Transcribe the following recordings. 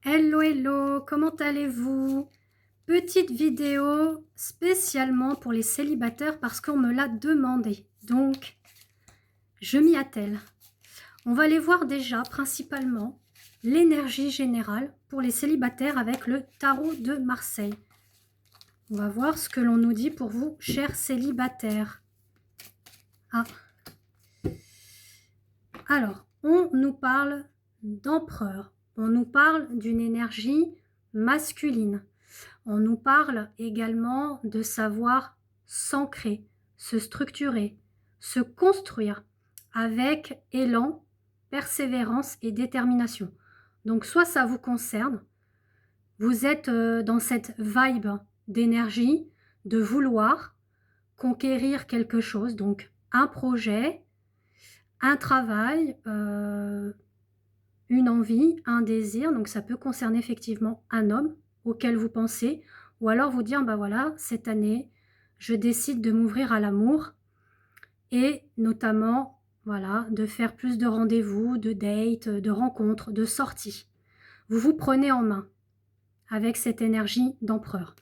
Hello, hello, comment allez-vous? Petite vidéo spécialement pour les célibataires parce qu'on me l'a demandé. Donc, je m'y attelle. On va aller voir déjà principalement l'énergie générale pour les célibataires avec le tarot de Marseille. On va voir ce que l'on nous dit pour vous, chers célibataires. Ah. Alors, on nous parle d'empereur. On nous parle d'une énergie masculine. On nous parle également de savoir s'ancrer, se structurer, se construire avec élan, persévérance et détermination. Donc, soit ça vous concerne, vous êtes dans cette vibe d'énergie, de vouloir conquérir quelque chose, donc un projet, un travail, une envie, un désir, donc ça peut concerner effectivement un homme auquel vous pensez, ou alors vous dire, bah voilà, cette année, je décide de m'ouvrir à l'amour, et notamment, voilà, de faire plus de rendez-vous, de dates, de rencontres, de sorties. Vous vous prenez en main avec cette énergie d'empereur.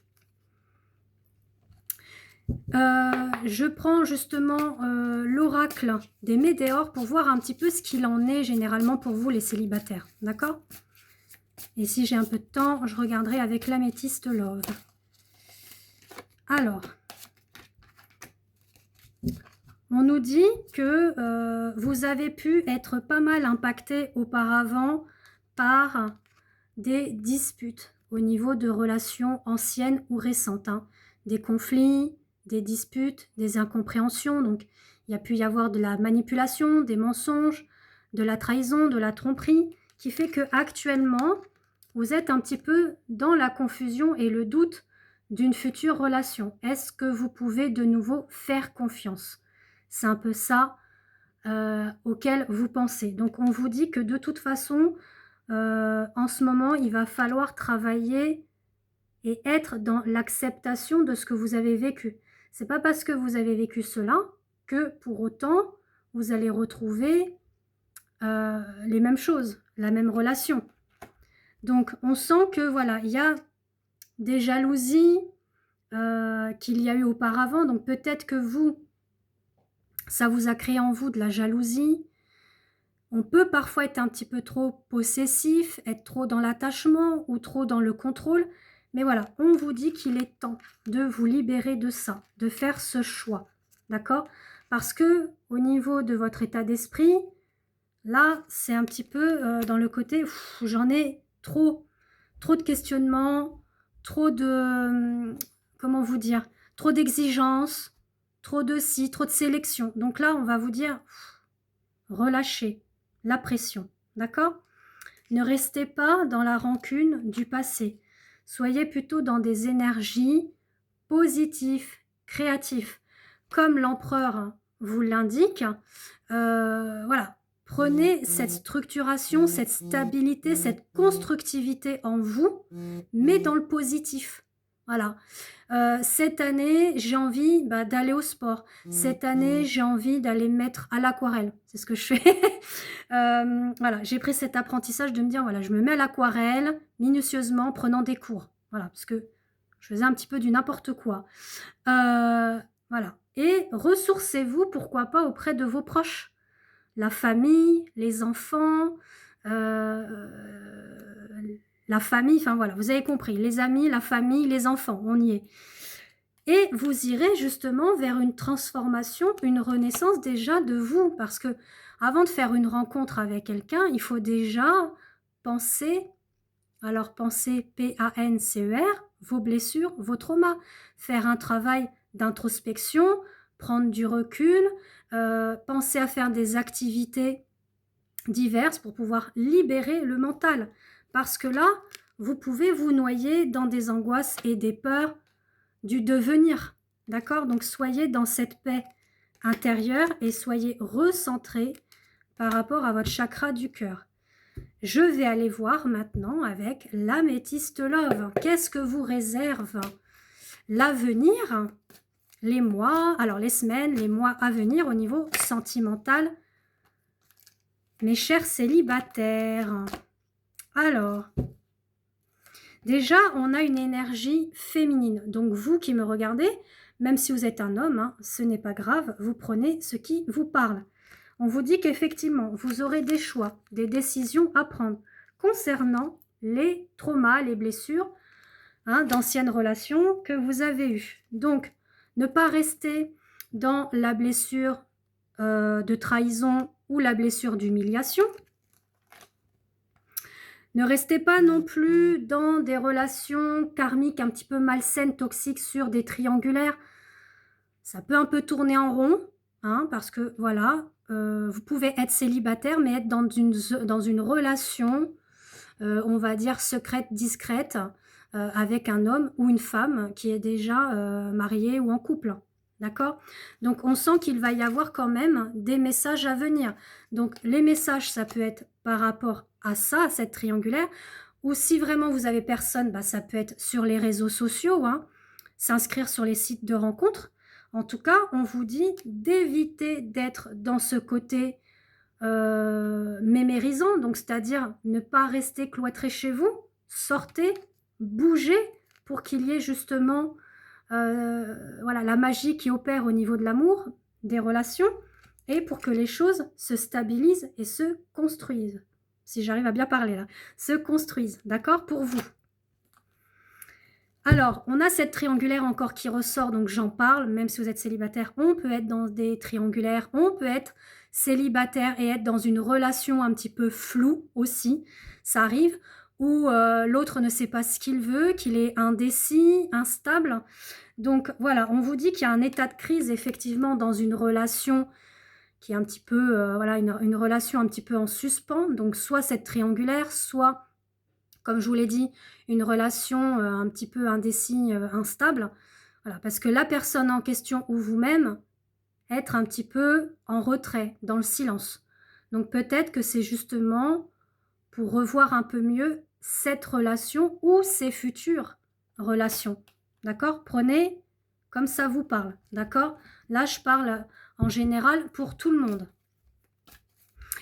Je prends justement l'oracle des météores pour voir un petit peu ce qu'il en est généralement pour vous les célibataires, d'accord? Et si j'ai un peu de temps, je regarderai avec l'améthyste Love. Alors, on nous dit que vous avez pu être pas mal impacté auparavant par des disputes au niveau de relations anciennes ou récentes, hein. Des conflits, des disputes, des incompréhensions. Donc, il y a pu y avoir de la manipulation, des mensonges, de la trahison, de la tromperie, qui fait que actuellement, vous êtes un petit peu dans la confusion et le doute d'une future relation. Est-ce que vous pouvez de nouveau faire confiance? C'est un peu ça auquel vous pensez. Donc, on vous dit que de toute façon, en ce moment, il va falloir travailler et être dans l'acceptation de ce que vous avez vécu. C'est pas parce que vous avez vécu cela que pour autant vous allez retrouver les mêmes choses, la même relation. Donc on sent que voilà, il y a des jalousies qu'il y a eu auparavant. Donc peut-être que vous, ça vous a créé en vous de la jalousie. On peut parfois être un petit peu trop possessif, être trop dans l'attachement ou trop dans le contrôle. Mais voilà, on vous dit qu'il est temps de vous libérer de ça, de faire ce choix. D'accord? Parce que au niveau de votre état d'esprit, là, c'est un petit peu dans le côté, j'en ai trop. Trop de questionnements, trop de, comment vous dire, trop d'exigences, trop de ci, trop de sélection. Donc là, on va vous dire, relâchez la pression, d'accord? Ne restez pas dans la rancune du passé. Soyez plutôt dans des énergies positives, créatives. Comme l'empereur vous l'indique, voilà. Prenez cette structuration, cette stabilité, cette constructivité en vous, mais dans le positif. Voilà. Cette année, j'ai envie d'aller au sport. Cette année, j'ai envie d'aller me mettre à l'aquarelle. C'est ce que je fais. Voilà, j'ai pris cet apprentissage de me dire, voilà, je me mets à l'aquarelle minutieusement, prenant des cours. Voilà, parce que je faisais un petit peu du n'importe quoi. Voilà. Et ressourcez-vous, pourquoi pas, auprès de vos proches. La famille, les enfants, la famille, enfin voilà, vous avez compris, les amis, la famille, les enfants, on y est. Et vous irez justement vers une transformation, une renaissance déjà de vous, parce que avant de faire une rencontre avec quelqu'un, il faut déjà penser, alors penser P-A-N-C-E-R, vos blessures, vos traumas, faire un travail d'introspection, prendre du recul, penser à faire des activités diverses pour pouvoir libérer le mental. Parce que là, vous pouvez vous noyer dans des angoisses et des peurs du devenir. D'accord? Donc soyez dans cette paix intérieure et soyez recentrés par rapport à votre chakra du cœur. Je vais aller voir maintenant avec l'améthyste Love. Qu'est-ce que vous réserve l'avenir, les mois, alors les semaines, les mois à venir au niveau sentimental, mes chers célibataires? Alors, Déjà, on a une énergie féminine. Donc, vous qui me regardez, même si vous êtes un homme, hein, ce n'est pas grave, vous prenez ce qui vous parle. On vous dit qu'effectivement, vous aurez des choix, des décisions à prendre concernant les traumas, les blessures hein, d'anciennes relations que vous avez eues. Donc, ne pas rester dans la blessure de trahison ou la blessure d'humiliation. Ne restez pas non plus dans des relations karmiques un petit peu malsaines, toxiques sur des triangulaires. Ça peut un peu tourner en rond, hein, parce que voilà, vous pouvez être célibataire, mais être dans une relation, on va dire secrète, discrète, avec un homme ou une femme qui est déjà marié ou en couple. D'accord? Donc, on sent qu'il va y avoir quand même des messages à venir. Donc, les messages, ça peut être par rapport à ça, à cette triangulaire, ou si vraiment vous avez personne, bah, ça peut être sur les réseaux sociaux, hein, s'inscrire sur les sites de rencontres. En tout cas, on vous dit d'éviter d'être dans ce côté mémérisant, donc c'est-à-dire ne pas rester cloîtré chez vous, sortez, bougez pour qu'il y ait justement voilà, la magie qui opère au niveau de l'amour, des relations, et pour que les choses se stabilisent et se construisent. Si j'arrive à bien parler là, se construisent, d'accord, pour vous. Alors, on a cette triangulaire encore qui ressort, donc j'en parle, même si vous êtes célibataire, on peut être dans des triangulaires, on peut être célibataire et être dans une relation un petit peu floue aussi, ça arrive, où l'autre ne sait pas ce qu'il veut, qu'il est indécis, instable. Donc voilà, on vous dit qu'il y a un état de crise effectivement dans une relation qui est un petit peu, voilà, une relation un petit peu en suspens, donc soit cette triangulaire, soit comme je vous l'ai dit, une relation un petit peu indécis, instable. Voilà, parce que la personne en question ou vous-même, être un petit peu en retrait, dans le silence. Donc peut-être que c'est justement pour revoir un peu mieux cette relation ou ces futures relations. D'accord? Prenez comme ça vous parle. D'accord? Là, je parle en général pour tout le monde.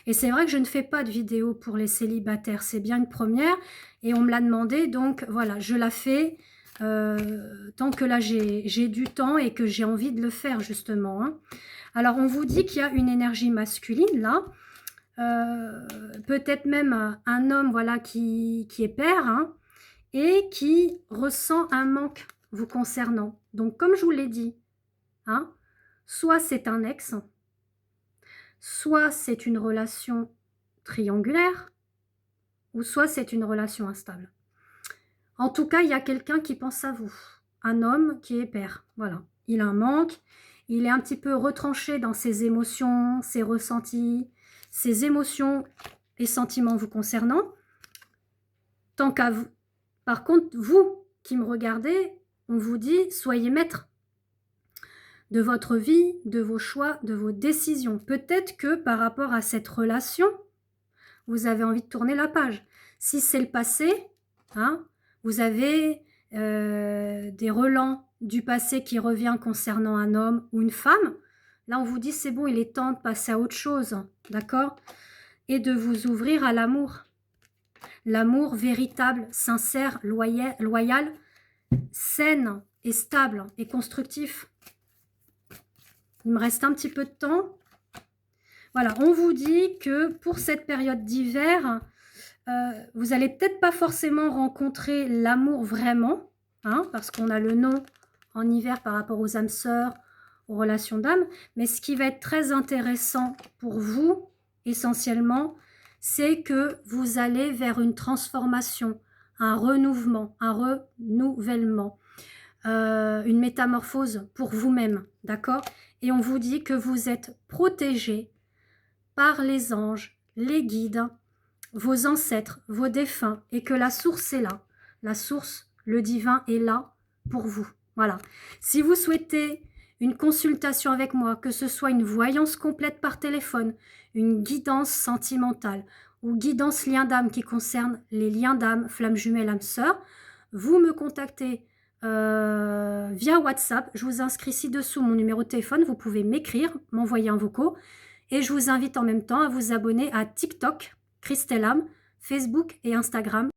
Et c'est vrai que je ne fais pas de vidéo pour les célibataires, c'est bien une première et on me l'a demandé, donc voilà, je la fais tant que là j'ai du temps et que j'ai envie de le faire justement. Hein. Alors on vous dit qu'il y a une énergie masculine là, peut-être même un homme voilà, qui est père hein, et qui ressent un manque vous concernant. Donc comme je vous l'ai dit, hein, soit c'est un ex, soit c'est une relation triangulaire, ou soit c'est une relation instable. En tout cas, il y a quelqu'un qui pense à vous. Un homme qui est père. Voilà. Il a un manque. Il est un petit peu retranché dans ses émotions, ses ressentis, ses émotions et sentiments vous concernant. Tant qu'à vous. Par contre, vous qui me regardez, on vous dit, soyez maître de votre vie, de vos choix, de vos décisions. Peut-être que par rapport à cette relation, vous avez envie de tourner la page. Si c'est le passé, hein, vous avez des relents du passé qui revient concernant un homme ou une femme. Là, on vous dit, c'est bon, il est temps de passer à autre chose, d'accord? Et de vous ouvrir à l'amour. L'amour véritable, sincère, loyal, sain et stable et constructif. Il me reste un petit peu de temps. Voilà, on vous dit que pour cette période d'hiver, vous n'allez peut-être pas forcément rencontrer l'amour vraiment, hein, parce qu'on a le nom en hiver par rapport aux âmes sœurs, aux relations d'âme, mais ce qui va être très intéressant pour vous, essentiellement, c'est que vous allez vers une transformation, un renouvellement, une métamorphose pour vous-même, d'accord? Et on vous dit que vous êtes protégé par les anges, les guides, vos ancêtres, vos défunts, et que la source est là. La source, le divin, est là pour vous. Voilà. Si vous souhaitez une consultation avec moi, que ce soit une voyance complète par téléphone, une guidance sentimentale ou guidance lien d'âme qui concerne les liens d'âme, flammes jumelles, âme sœur, vous me contactez via WhatsApp. Je vous inscris ci-dessous mon numéro de téléphone. Vous pouvez m'écrire, m'envoyer un vocaux. Et je vous invite en même temps à vous abonner à TikTok, Christelle Âme, Facebook et Instagram.